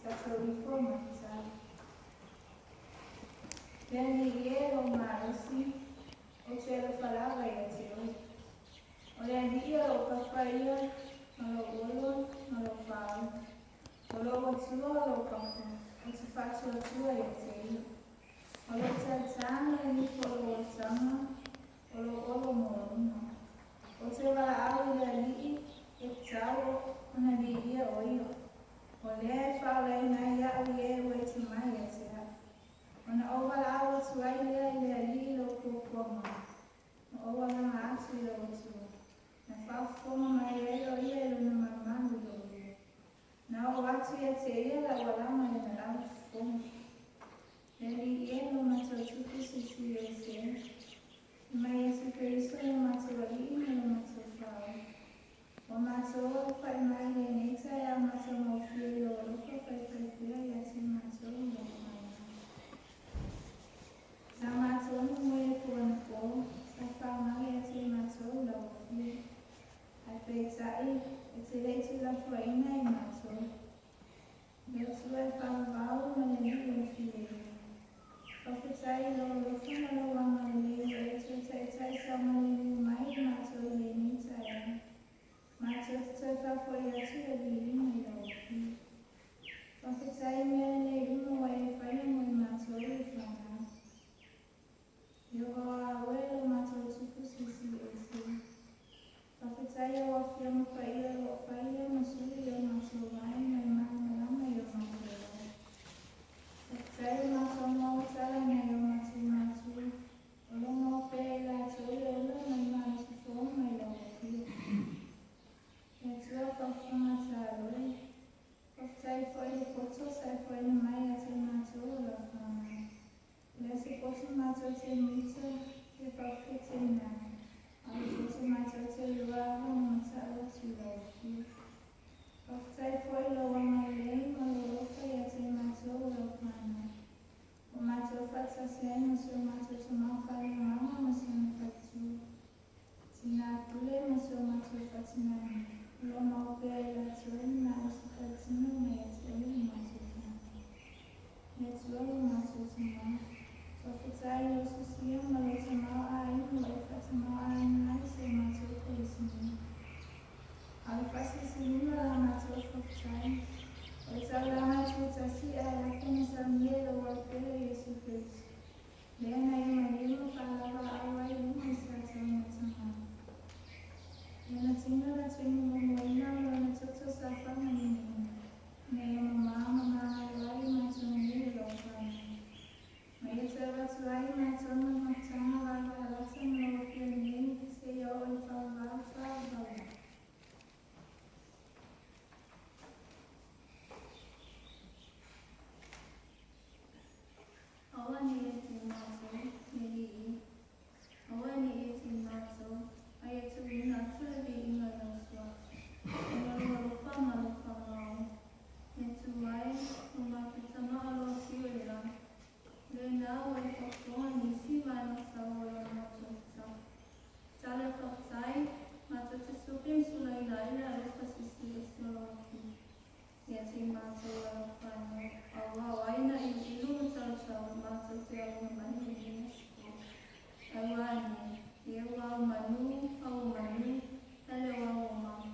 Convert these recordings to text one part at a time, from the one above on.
Tatarifomata. Then the year of Marcy, Hotel Falava, o le alia o papaya, o lo olo, o lo fau, o lo atua o lo papa, o te whatu atua e te o lo tatana e ni o lo tama, o lo olo moruna. O te wala au le alii, e tau, o na liia o io. O le whau le nai au e ue te mai e te ha. O na o wala au atu ai le alii lo kukoma. O wala ma atu i lo atua. Na whawhonga mai e o ia e luna mamamu i o ia. Na o atu ia te ia la walama e na lau whonga. Le li e no matua tuku sisi e se. Mai e su Kristo no matua i no matua whau. O matua o whai mai e neita e a matua mo whiu o roka whai whai pia i ati matua o mai. Sa matua no mo e kua na ko. Sa whau mai ati matua o lau whiu. Ai peitai, e te leitu la whaina i matua. Leo tua e whawau ma le ni o whiu. Whawhitai lo roka ma lo wanga le leo e tu tai sa ma le ni mai i matua le ni tai. Matua te whawhoi atu e li ina i lau whiu. Whawhitai mea le umo e whaia mo i matua le whanga. Yo hoa ue lo matua tuku sisi e si. Whawhitai o awhia mo whaia o whaia mo suri o matua vai mai mana lama i o matua vai. Whawhitai o matua mau tala mai o matua. O longo pe la tui o la mai mana si fō mai lau whiu. E tua whawhanga tā roi. Whawhitai whai le poto sai whai na mai a te matua o la whanga. Lea se poto matua te mita e whawhite nā. Ai poto matua te ruaho ma ta o tu lau whiu. Whawhitai whai lo wanga lei ma lo roka i a te matua o la whanga. O matua whata se ma so matua te mawhai mama ma se na whaitu. Tina pule ma so matua whatinani. Lo mau pia i la tueni na o se whaitino me a te ui matua tana. Me tua lo matua tana. Whawhitai o susia ma lo te mau a inu e whata mau a inu nai se matua koisini. Au whasi se luna la matua whawhitai. O tau la mai tuta si a lakini sa mie lo wakele Yesu Christ. Lea na ima lima whalawa awa i luma i sa tau matanga. Lena tina la tuini mo moina o na toto sa whanga ni nina. Ne ima mama maa wai matua mie lo whanga. Mai e te watu ai matua ma tanga wawa alasa ma wakele ni se i o i whalawa whalawa. Awa ni e te matua, me li i. Awa ni e te matua, ai e tu ina tua li inga lausua. Ina lua roka ma roka mau. Me tu ai, o makitama alo kiu e la. Le nao e whakonga nisi mai na sawa la matua ta. Tale whaktai, matua te suke sula i laila e roka sisi e sula ki. Ia te matua la whānau. Awa waina i ilu tau matua te au mani i Yesu. Awa ni, i au manu, tale wau mau.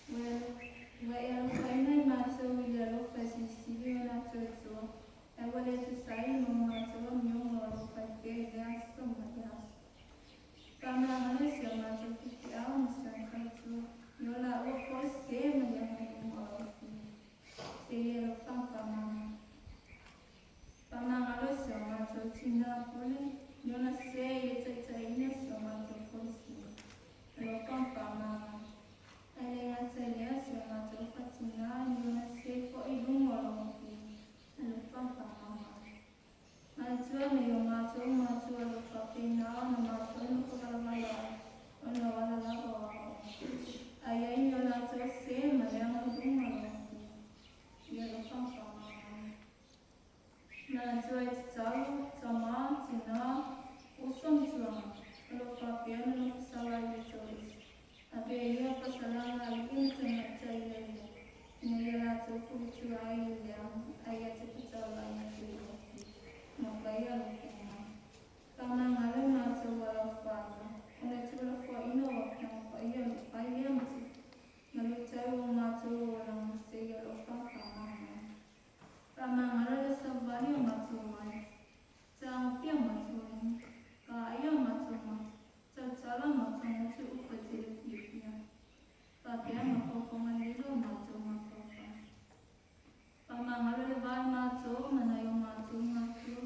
Ue e alu whaina i matua i le roka sisi o na tuetua. Awa le tu sai mo matua miongo o roka ke le aso ma te aso. Tana hana si a matua kiki au ma sa kaitua. Yola o ko se ma ia mai mo au ki. Se ia lo whawhamama. Whamangalo se o matua tina pule. Yola se i le taitaina se o matua kosi. Lo whawhamama. putu ai ai ate pitala na tuyo. No kaya lukena. Kama ngale mato wala fana. Ona tula kwa ino wakna kaya kaya mti. Nalutayo mato wala mseya lofa kama. Kama ngale sabani mato mai. Sang pia mato ni. Kaya mato mai. Tala mato mato upatile pia. Kaya makoko manilo mato makoko. Kama ngale vai mato manayo mato mato.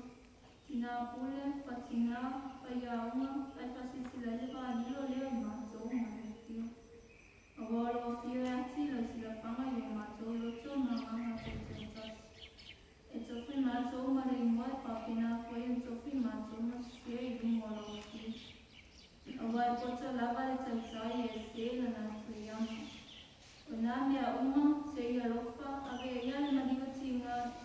Tina pule patina payauma ay pasisila ba dilo leo mato mato. Awalo fio ati lo sila panga yo mato lo to mama mato tetas. Ito fi mato maringwa papina ko yung to fi mato masya yung walo fi. Awal ko to laba ito tayo este na natuyang. Unami a uma saya lofa ave yan madigatinga.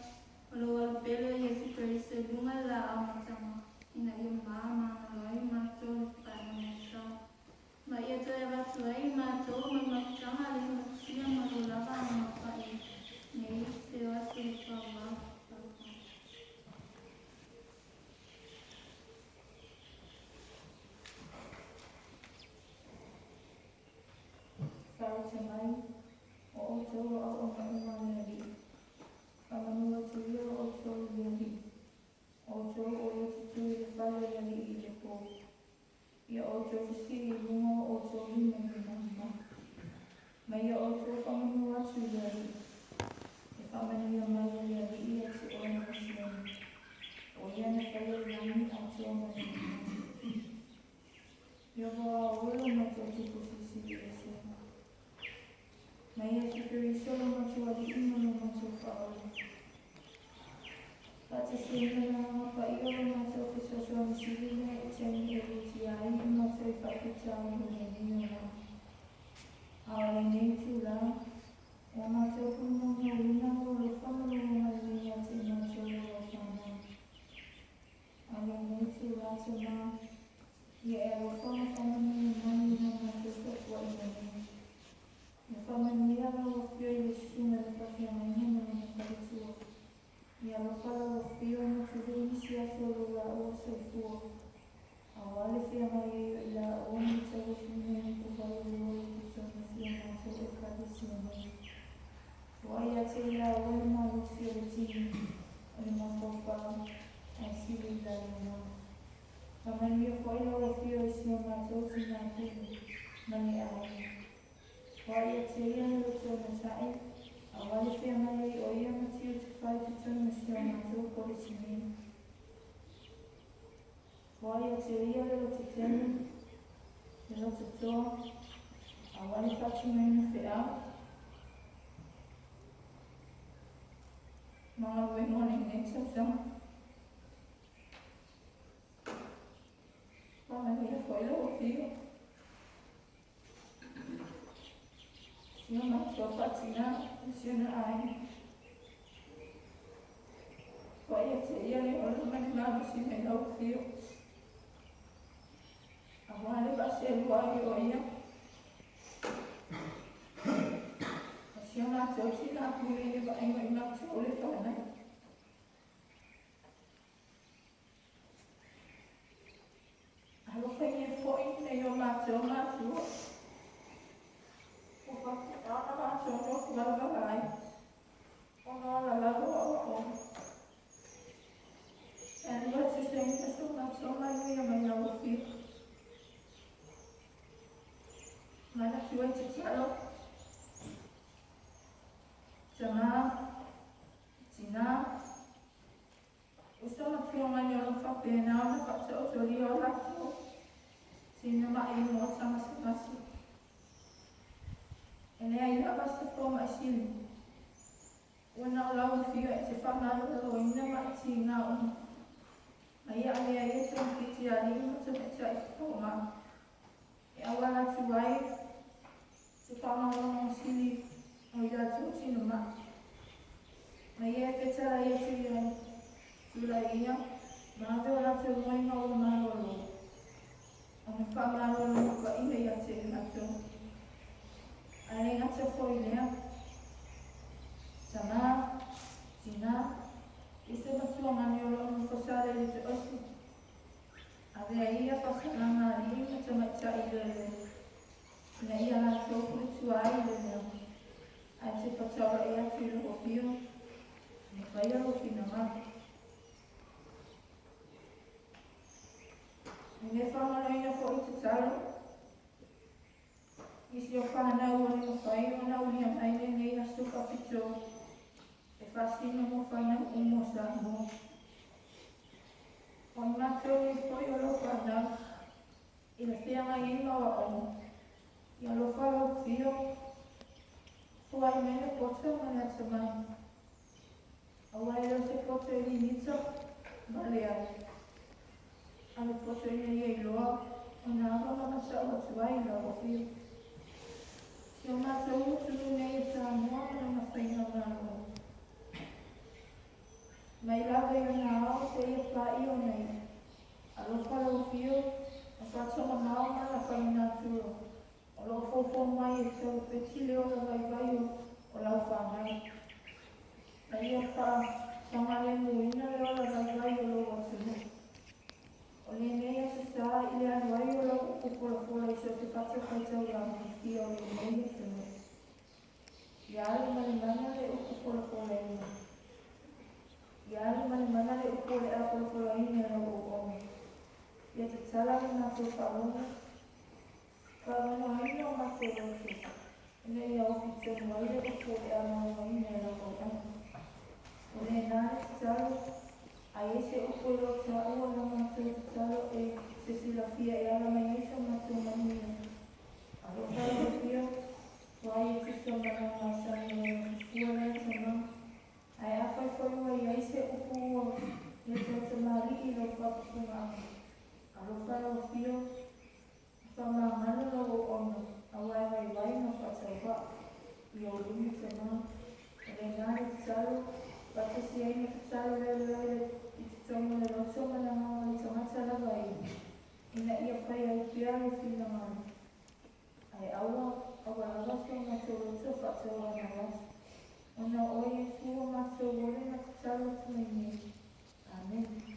Kalau pelo Yesus Kristus bunga la macam ina yung mama ngalai maco panesa. Maya tu eva tuai maco macam ali macia marulaba makai. Nei sewa sewa. Kalau semai, oh coba orang mengenali. Kamanua tuyo ocho yali. Ocho oyo tuyo fala yali ilepo. Ya ocho fisi bungo ocho lima lima. Maya ocho kamanua tuyo yali. Kamanua maya yali iya si orang Muslim. Oya na fala yali ocho lima. Ya bawa ulo macho tuku sisi ese. Maya sikiri solo macho wali imano macho fala. Pati sila na mga paiyo maso kiso suami sili na itiyang ilusiyayi maso ipapitsaw mo ninyo na. Awalin nito lang. O maso kung mga unang ulo pamalungan niya si maso ulo sana. Awalin nito lang sa mga iero pa mapamanyaman ng maso sa kuwa inanin. Napamanyaman ang wapyo ilusungan na pakiyaman niya ng mga kalisuwa. Ya mapala wafio na tulinisia solo la osa fuo. Awali fia mayo ila oni tawo sumene kubayo lolo kuchona fia maso ekadisi ane. Waya te ila oni ma wafio letini. Oni mapopa asili la luna. Kamani kwa ila wafio isio maso sina kuni. Mani ai. Waya te ila lotona sai. Awali fia mai oia matiu tukai tutun masio matiu polisini. Waya teoria lelo tutenu, lelo tutoa. Awali pati mena fea. Mga wengone nesa sama. Pamahira koila ofio. Sio matiu patina. Siya ay kaya siya ni orang mana si melau fio. Awalnya pasal luar yoya. Siya nak cuci nak buli ni baik baik nak cuci sana. Kalau kaya point na yung macho. Apa macho bagai. Ono lalago ako. And what you saying is so much may love fit. Mana kiwa chichalo. Sama Cina. Gusto magfiyo nga niyo ng kapena na kapsa-usuli o lakso. Sino maayong sa mas-mas. Ene ay labas na po maasin. Una lawan fiyo ay si Pamalo na gawin na maiksi nga ay sa kiti ali mo sa sa ito nga. Awala suway si Pamalo ng sili ay dato sino ma. Maya ketsara ay siya sulay niya. Mga wala sa mga malolo. Ang Pamalo ng kainay at siya nato. Ay nga sa foil niya. Sama whakatara e atu i loko pio, me whai alo ki na ngā. Me whamano ina fo i te talo, isi o whanau o ni mawhai o na uli am aile nei na suka pito, e whasino mo whanau o mo sa mo. O mato i poi o lo whanau, ina whianga i mawa o, i alo whanau pio, fua i mene poto mana tamai. Awai lo se poto i li nito, male ai. Alo poto ina ia i loa, o na awa makasa o tuai la o pio. Si o mato utulu nei e sa mua na mawhaina ngā. Mai lawe o na ao se ia pā i o nei. Alo whalau pio, a whatonga mao mana whaina turo. O lo fofo mai e tau peti leo la vai o lau whanau. Na ia wha whangale muina leo la vai o lo watunu. O le nei a se sā i le anuai o lau upola i so te pata kaitau la mawhia o le nei e tunu. Ia ale mani mana le upola ina. Ia ale mani mana le upole a pola ina o o. Ia te tala ni nga tō whaonga. Whaonga aina o mato rosu. Ina ia ofi tōnu aile upole a maunga ina e lako anu. O le nāne te talo, a ese upole o ta ua na mato te talo e se silafia e ala mai eisa mato manina. A lo talo o pio, wai e tiso mana ngā sani o fua lea tama. Ai awhai whaua i aise upu ua le tō tamari i lo whapukunga anu. Alo whara o pio, whama ngana no o ono, a wai no whatau wa, i o lumi te mā. E ngāre te talo, wata si aina te talo lele i te tonga le loto mana ngā i tangata lawa i. Ina ia whai au pia o whina ngana. Ai awa awaso ma tō roto whatau ana was. Ona oie fua ma tō wole na te talo tumaini. Amen.